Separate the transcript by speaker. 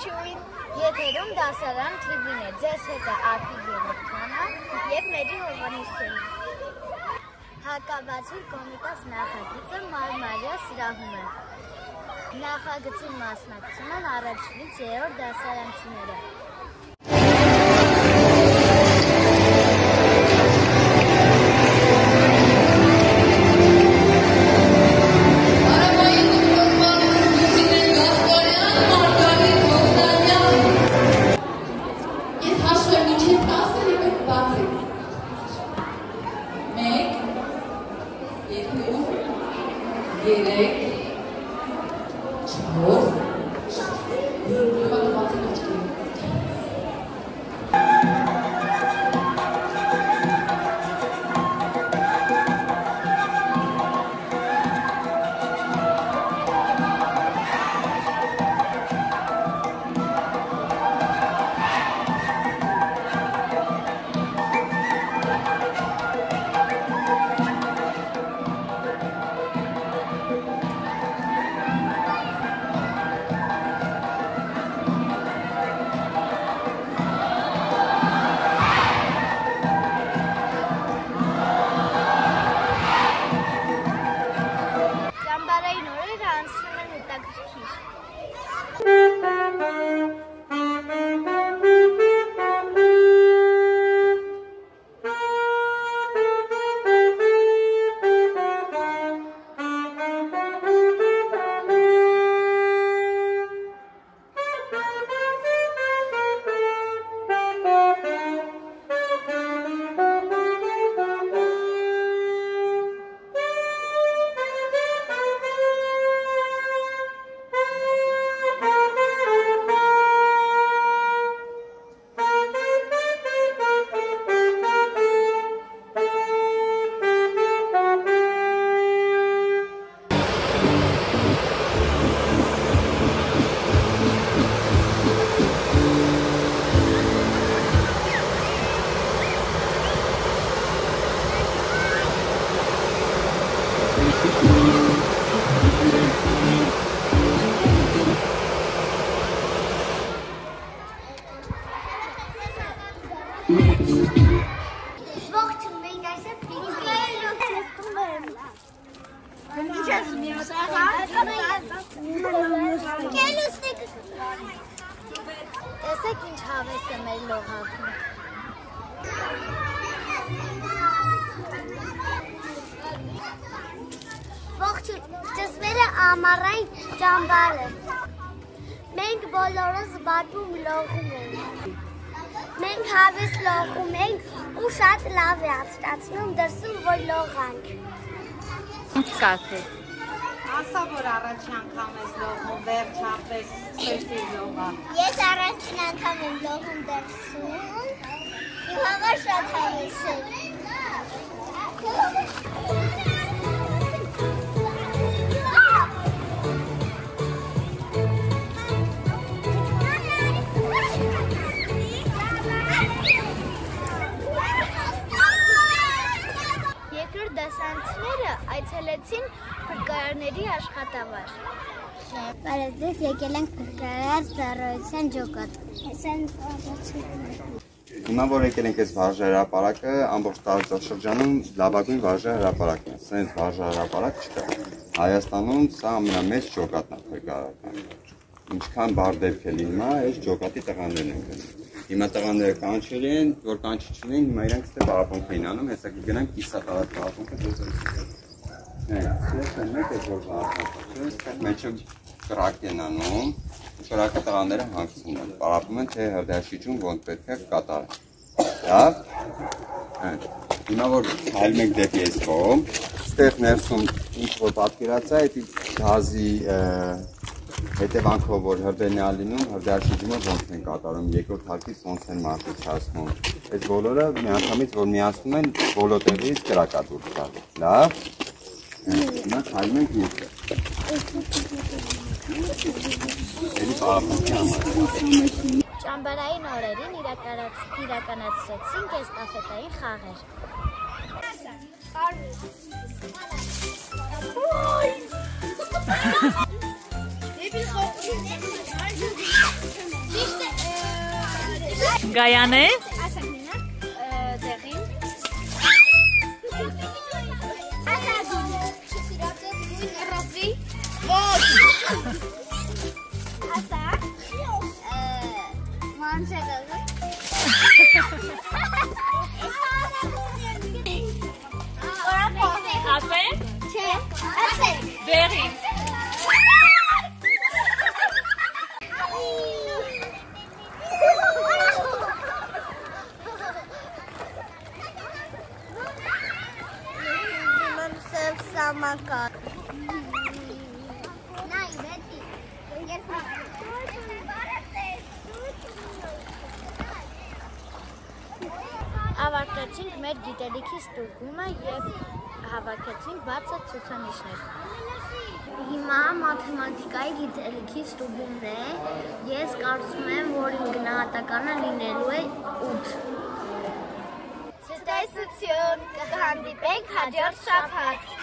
Speaker 1: Ողջույն, եթերում դասարան TV-ն է, ձեզ հետ է Արտիկ Երևթյանը և Մերի Հովհաննիսյանը։ Հակաբացիր կոմիտաս նախագիծը Մարմարիա սրահում է։ Նախագծին մասնակցում են առաջինից երրորդ դասարանցիները։ Տեսեք ինչ հավես է մեր լողափում։ Ողջույն, ճշմել է ամառային ճամբարը։ Մենք բոլորս բակում լողում ենք։ Մենք հավես լողում ենք ու շատ լավ է ապստացնում դրսում, որ լողանք։
Speaker 2: Ինչ կասեք։
Speaker 3: Ասա, որ առաջին անգամ ես լողում, վերջապես սկսեցի լողալ։
Speaker 1: Ես առաջին անգամ եմ լողում դրսում, իմ համար շատ հավես է։ Երկրորդ դասարանցիները այցելեցին փրկարարների աշխատավար։ Բարև ձեզ, եկել ենք փրկարար ծառայության ջոկատ։
Speaker 4: Հիմա որ եկել ենք այս վարժահրապարակը, ամբողջ տարածաշրջանում լավագույն վարժահրապարակն է։ Սենց վարժահրապարակ չկա։ Հայաստանում սա ամենամեծ ջոկատն է փրկարարական։ Ինչքան բար դեպք է լինում, այս ջոկատի տղաներն են գնում։ Հիմա տղաները կանչել են, որ կանչի չունեն, հիմա իրանք ստե պարապոնք էին անում, հեսա կգնանք կիսատարած պարապոնքը մեջը կրակ են անում, կրակը տղաները հանգցնում են, պարապում են, թե հրդեհաշիջում ոնց պետք է կատարեն։ Լավ։ Հիմա որ հայլում ենք դեպի այս կողմ, ստեղ ներսում ինչ որ պատկերացա, այդ գազի հետևանքով որ հրդեհն է լինում, հրդեհաշիջումը ոնց են կատարում, երկրորդ հարկից ոնց են մարտիչացնում։ Այս բոլորը միանգամից որ միացնում են, բոլոտեղից կրակատուր կա։ Լավ։ Հիմա հայլում ենք երկը։ Էլի պարապոնքի համար։
Speaker 1: Ճամբարային օրերին իրականացրեցինք էստաֆետային խաղեր։ Oi!
Speaker 2: Գայանե։
Speaker 1: Ասեք մինա, դեղին։
Speaker 2: Դեղին։
Speaker 1: Ավարտեցինք մեր գիտելիքի ստուգումը և հավաքեցինք բացը ցուցանիշներ։ Հիմա մաթեմատիկայի գիտելիքի ստուգումն է, ես կարծում եմ, որ իմ գնահատականը լինելու է 8։ Ցտեսություն, կհանդիպենք հաջորդ շաբաթ։